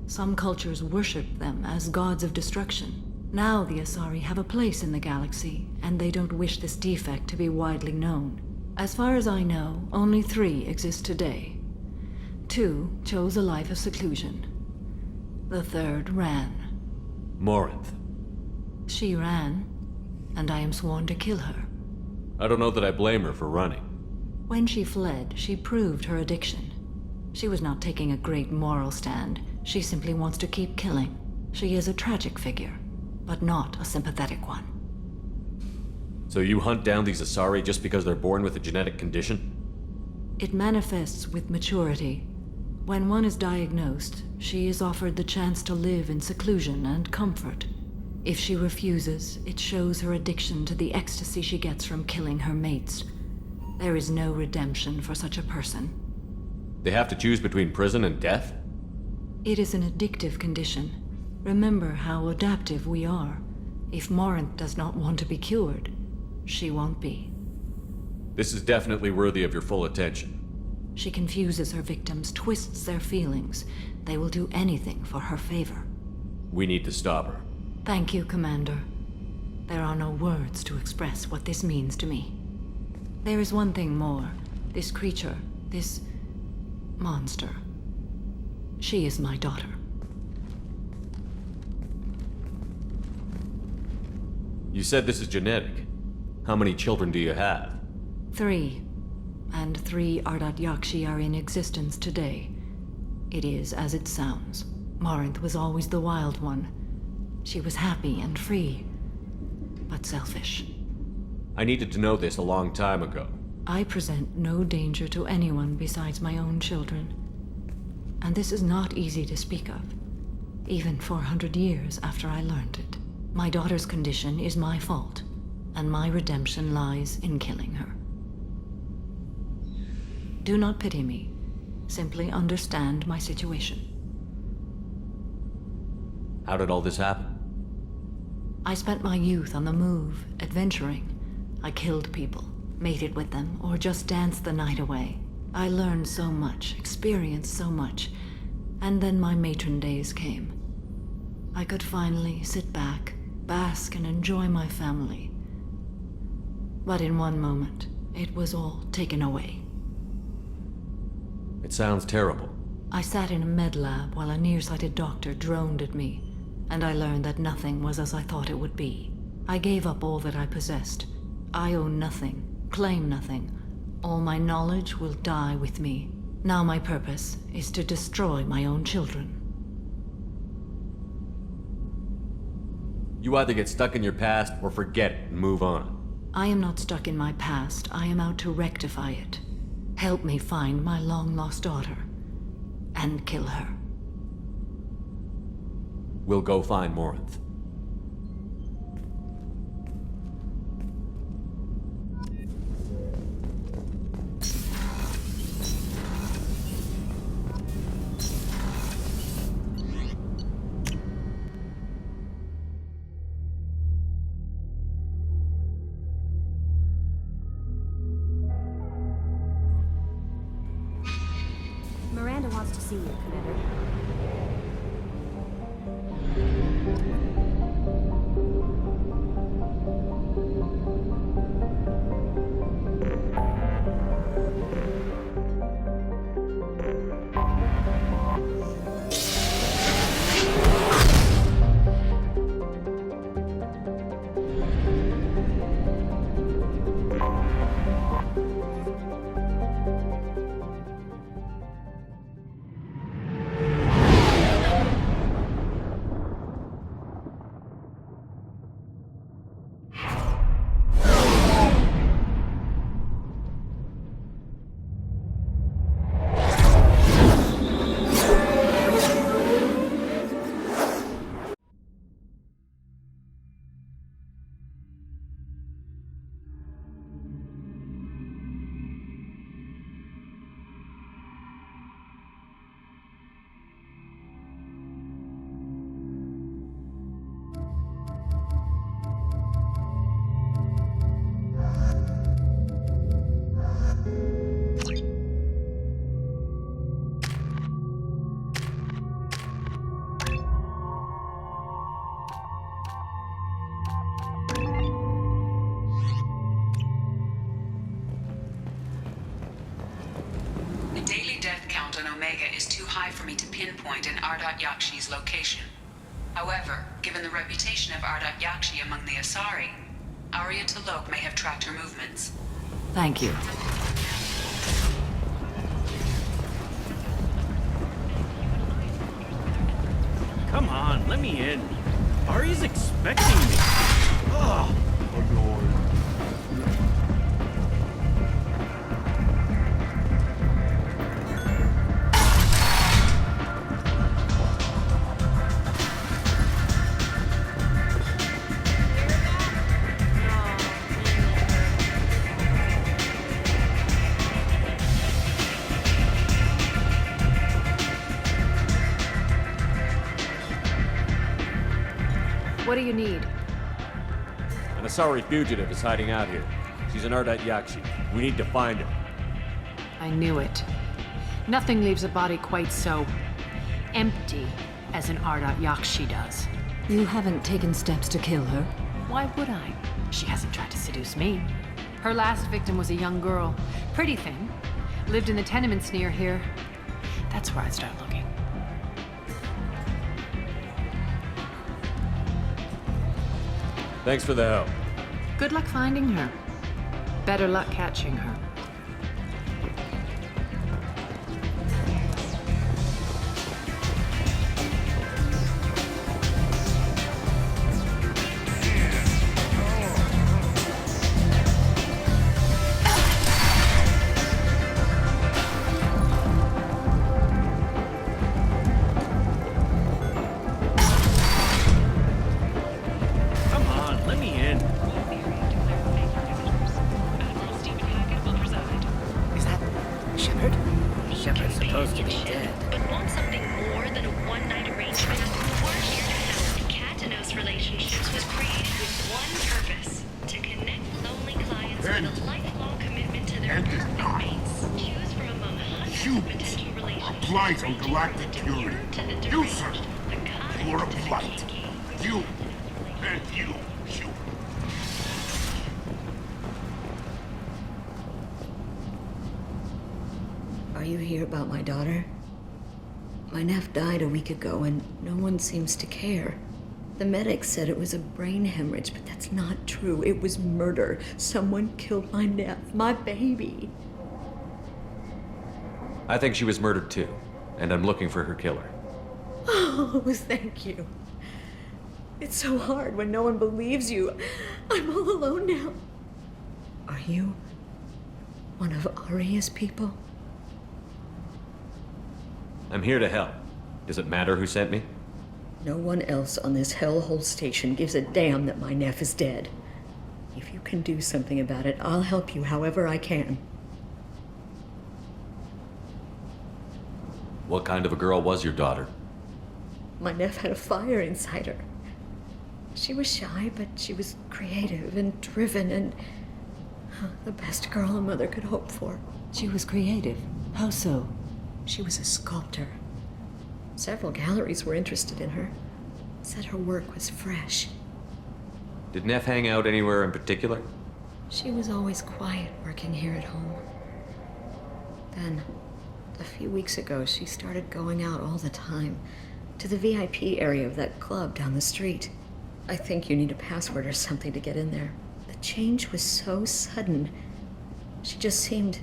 Some cultures worship them as gods of destruction. Now the Asari have a place in the galaxy, and they don't wish this defect to be widely known. As far as I know, only 3 exist today. 2 chose a life of seclusion. The 3rd ran. Morinth. She ran, and I am sworn to kill her. I don't know that I blame her for running. When she fled, she proved her addiction. She was not taking a great moral stand. She simply wants to keep killing. She is a tragic figure, but not a sympathetic one. So you hunt down these Asari just because they're born with a genetic condition? It manifests with maturity. When one is diagnosed, she is offered the chance to live in seclusion and comfort. If she refuses, it shows her addiction to the ecstasy she gets from killing her mates. There is no redemption for such a person. They have to choose between prison and death? It is an addictive condition. Remember how adaptive we are. If Morinth does not want to be cured, she won't be. This is definitely worthy of your full attention. She confuses her victims, twists their feelings. They will do anything for her favor. We need to stop her. Thank you, Commander. There are no words to express what this means to me. There is one thing more. This creature, this monster. She is my daughter. You said this is genetic. How many children do you have? 3. And 3 Ardat Yakshi are in existence today. It is as it sounds. Morinth was always the wild one. She was happy and free, but selfish. I needed to know this a long time ago. I present no danger to anyone besides my own children. And this is not easy to speak of, even 400 years after I learned it. My daughter's condition is my fault, and my redemption lies in killing her. Do not pity me. Simply understand my situation. How did all this happen? I spent my youth on the move, adventuring. I killed people, mated with them, or just danced the night away. I learned so much, experienced so much, and then my matron days came. I could finally sit back, bask, and enjoy my family. But in one moment, it was all taken away. It sounds terrible. I sat in a med lab while a nearsighted doctor droned at me, and I learned that nothing was as I thought it would be. I gave up all that I possessed. I own nothing, claim nothing. All my knowledge will die with me. Now my purpose is to destroy my own children. You either get stuck in your past or forget it and move on. I am not stuck in my past. I am out to rectify it. Help me find my long-lost daughter and kill her. We'll go find Morinth. Miranda wants to see you, Commander. high for me to pinpoint an Ardat Yakshi's location. However, given the reputation of Ardat Yakshi among the Asari, Arya T'Loak may have tracked her movements. Thank you. Come on, let me in. Ari's expecting me. Ugh. What do you need? An Asari fugitive is hiding out here. She's an Ardat Yakshi. We need to find her. I knew it. Nothing leaves a body quite so empty as an Ardat Yakshi does. You haven't taken steps to kill her? Why would I? She hasn't tried to seduce me. Her last victim was a young girl. Pretty thing. Lived in the tenements near here. That's where I'd start looking. Thanks for the help. Good luck finding her. Better luck catching her. On galactic purity. You, sir, you are a blight. You, and you. Are you here about my daughter? My nephew died a week ago and no one seems to care. The medics said it was a brain hemorrhage, but that's not true. It was murder. Someone killed my nephew, my baby. I think she was murdered too, and I'm looking for her killer. Oh, thank you. It's so hard when no one believes you. I'm all alone now. Are you one of Arya's people? I'm here to help. Does it matter who sent me? No one else on this hellhole station gives a damn that my nephew is dead. If you can do something about it, I'll help you however I can. What kind of a girl was your daughter? My nephew had a fire inside her. She was shy, but she was creative and driven and the best girl a mother could hope for. She was creative. How so? She was a sculptor. Several galleries were interested in her. Said her work was fresh. Did Neff hang out anywhere in particular? She was always quiet working here at home. Then, a few weeks ago, she started going out all the time to the VIP area of that club down the street. I think you need a password or something to get in there. The change was so sudden. She just seemed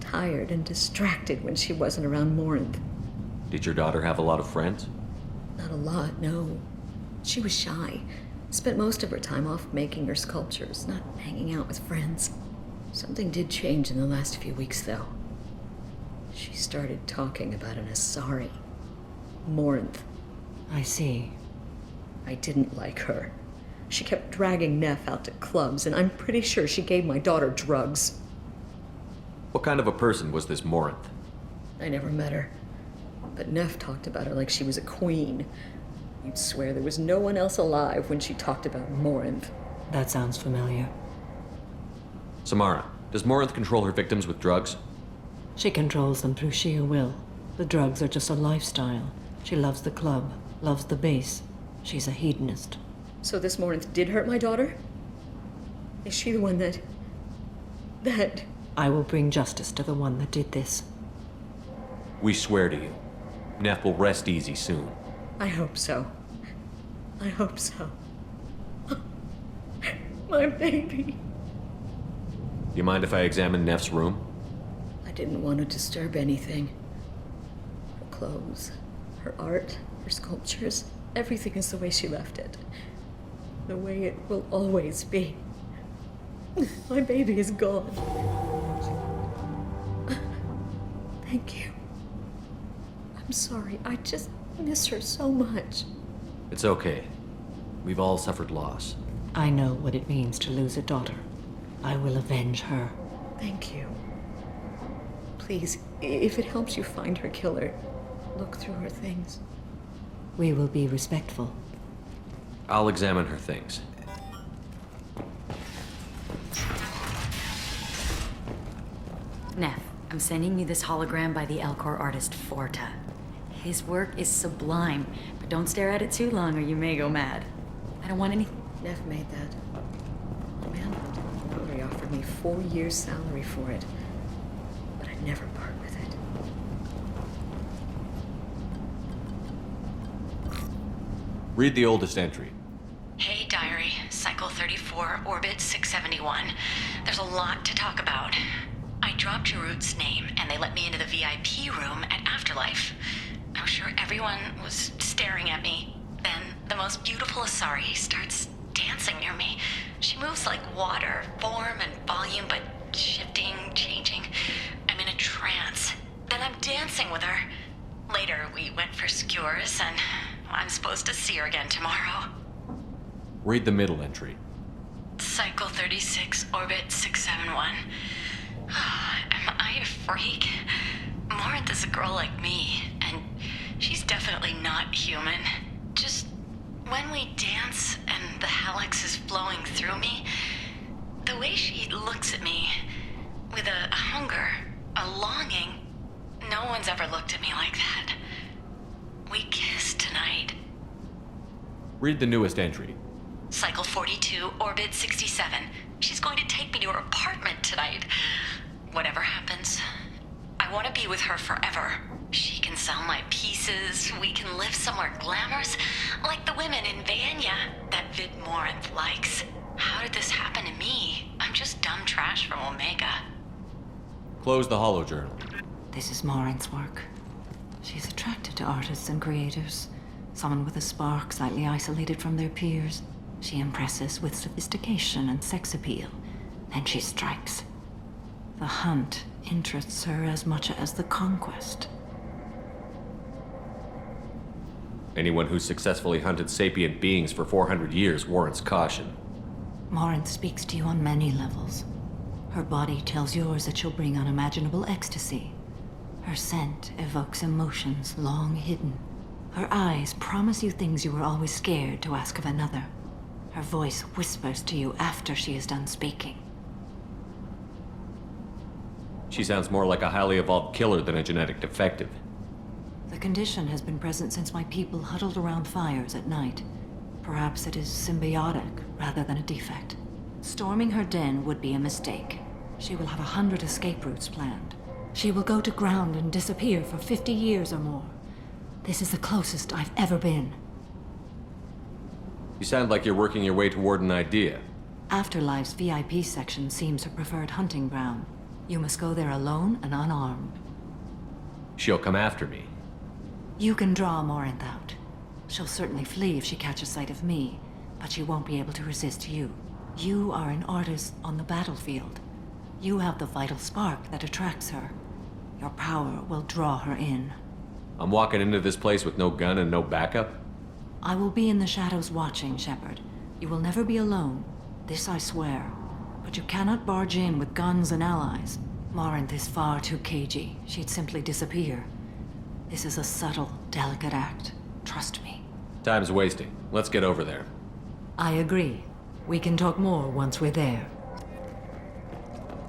tired and distracted when she wasn't around Morinth. Did your daughter have a lot of friends? Not a lot, no. She was shy. Spent most of her time off making her sculptures, not hanging out with friends. Something did change in the last few weeks, though. She started talking about an Asari. Morinth. I see. I didn't like her. She kept dragging Neff out to clubs, and I'm pretty sure she gave my daughter drugs. What kind of a person was this Morinth? I never met her. But Neff talked about her like she was a queen. You'd swear there was no one else alive when she talked about Morinth. That sounds familiar. Samara, does Morinth control her victims with drugs? She controls them through sheer will. The drugs are just a lifestyle. She loves the club, loves the base. She's a hedonist. So this Morinth did hurt my daughter? Is she the one that... I will bring justice to the one that did this. We swear to you, Neff will rest easy soon. I hope so. I hope so. My baby. You mind if I examine Neff's room? I didn't want to disturb anything. Her clothes, her art, her sculptures, everything is the way she left it. The way it will always be. My baby is gone. Thank you. I'm sorry. I just miss her so much. It's okay. We've all suffered loss. I know what it means to lose a daughter. I will avenge her. Thank you. Please, if it helps you find her killer, look through her things. We will be respectful. I'll examine her things. Neff, I'm sending you this hologram by the Elcor artist Forta. His work is sublime, but don't stare at it too long or you may go mad. I don't want any... Neff made that. Man, Lori offered me 4 years' salary for it, but I'd never part with it. Read the oldest entry. Hey, Diary. Cycle 34, Orbit 671. There's a lot to talk about. I dropped Jarut's name, and they let me into the VIP room at Afterlife. I'm sure everyone was staring at me. Then the most beautiful Asari starts dancing near me. She moves like water, form and volume, but shifting, changing. I'm in a trance. Then I'm dancing with her. Later, we went for skewers, and I'm supposed to see her again tomorrow. Read the middle entry. Cycle 36, Orbit 671. Am I a freak? Morinth is a girl like me, and she's definitely not human. Just when we dance and the halix is flowing through me, the way she looks at me with a hunger, a longing, no one's ever looked at me like that. We kissed tonight. Read the newest entry. Cycle 42, Orbit 67. She's going to take me to her apartment tonight. Whatever happens, I want to be with her forever. She can sell my pieces. We can live somewhere glamorous, like the women in Vanya that Vid Morinth likes. How did this happen to me? I'm just dumb trash from Omega. Close the holojournal. This is Morinth's work. She's attracted to artists and creators. Someone with a spark, slightly isolated from their peers. She impresses with sophistication and sex appeal. Then she strikes. The hunt interests her as much as the conquest. Anyone who's successfully hunted sapient beings for 400 years warrants caution. Morinth speaks to you on many levels. Her body tells yours that she'll bring unimaginable ecstasy. Her scent evokes emotions long hidden. Her eyes promise you things you were always scared to ask of another. Her voice whispers to you after she is done speaking. She sounds more like a highly evolved killer than a genetic defective. The condition has been present since my people huddled around fires at night. Perhaps it is symbiotic rather than a defect. Storming her den would be a mistake. She will have 100 escape routes planned. She will go to ground and disappear for 50 years or more. This is the closest I've ever been. You sound like you're working your way toward an idea. Afterlife's VIP section seems her preferred hunting ground. You must go there alone and unarmed. She'll come after me. You can draw Morinth out. She'll certainly flee if she catches sight of me, but she won't be able to resist you. You are an artist on the battlefield. You have the vital spark that attracts her. Your power will draw her in. I'm walking into this place with no gun and no backup? I will be in the shadows watching, Shepard. You will never be alone. This I swear. But you cannot barge in with guns and allies. Morinth is far too cagey. She'd simply disappear. This is a subtle, delicate act. Trust me. Time's wasting. Let's get over there. I agree. We can talk more once we're there.